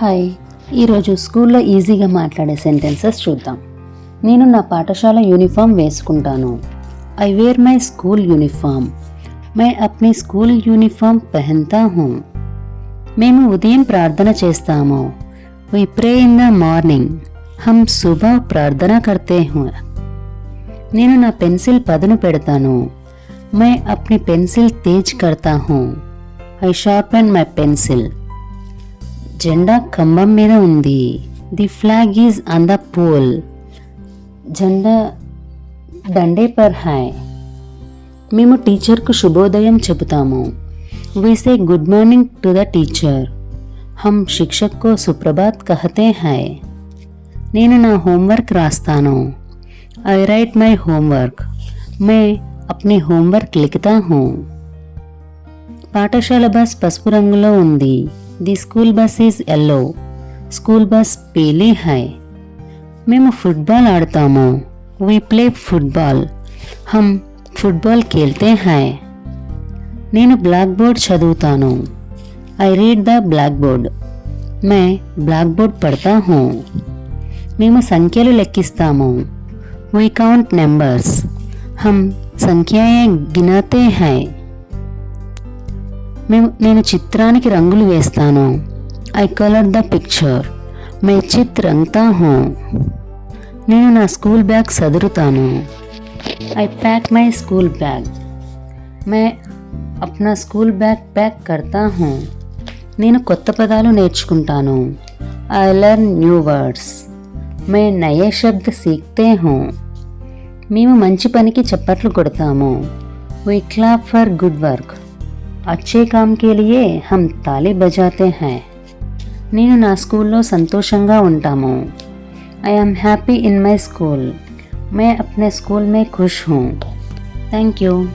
Hi, ఈరోజు స్కూల్లో ఈజీగా మాట్లాడే సెంటెన్సెస్ చూద్దాం. నేను నా పాఠశాల యూనిఫామ్ వేసుకుంటాను. I wear my school uniform. मैं अपनी స్కూల్ యూనిఫామ్ పహన్తా హూ. మేము ఉదయం ప్రార్థన చేస్తాము. వి ప్రే ఇన్ ద మార్నింగ్. హమ్ సుబహ్ ప్రార్థన కర్తే హూ. నేను నా పెన్సిల్ పదును పెడతాను. मैं अपनी पेंसिल तेज करता हूँ. I sharpen my pencil. జెండా కంబం మీద ఉంది. The flag is on the pole. జెండా డండే పర్ హై. మేము టీచర్కు శుభోదయం చెబుతాము. We say good morning to the teacher. హమ్ శిక్షక్ కో సుప్రభాత్ కహతే హై. నేను నా హోంవర్క్ రాస్తాను. I write my homework. మే अपनी होमवर्क लिखता हूँ. పాఠశాల బస్ పసుపు రంగులో ఉంది. The school bus is yellow. School bus పీలీ హై. మేము ఫుట్బాల్ ఆడతాము. We play football. హమ్ ఫుట్బాల్ ఖేల్తే హై. నేను బ్లాక్ బోర్డ్ చదువుతాను. I read the black board. మే బ్లాక్ బోర్డ్ పడతా హూ. మేము సంఖ్యలు లెక్కిస్తాము. We count numbers. హమ్ సంఖ్యాయే గినాతే హై. నేను చిత్రానికి రంగులు వేస్తాను. I colour the picture. మే చిత్ రంగ్తా హూ. నేను నా స్కూల్ బ్యాగ్ సదురుతాను. I pack my school bag. మే అప్నా స్కూల్ బ్యాగ్ ప్యాక్ కర్తా హూ. నేను కొత్త పదాలు నేర్చుకుంటాను. I learn new words. మే నయే శబ్ద్ సీఖ్తే హూ. మేము మంచి పనికి చప్పట్లు కొడతాము. వి క్లాప్ ఫర్ గుడ్ వర్క్. అచ్చే కామ్ కే లియే హమ్ తాళీ బజాతే హై. నేను నా స్కూల్లో సంతోషంగా ఉంటాము. I am happy in my school. మే అప్నే స్కూల్ మే ఖుష్ హూ. Thank you.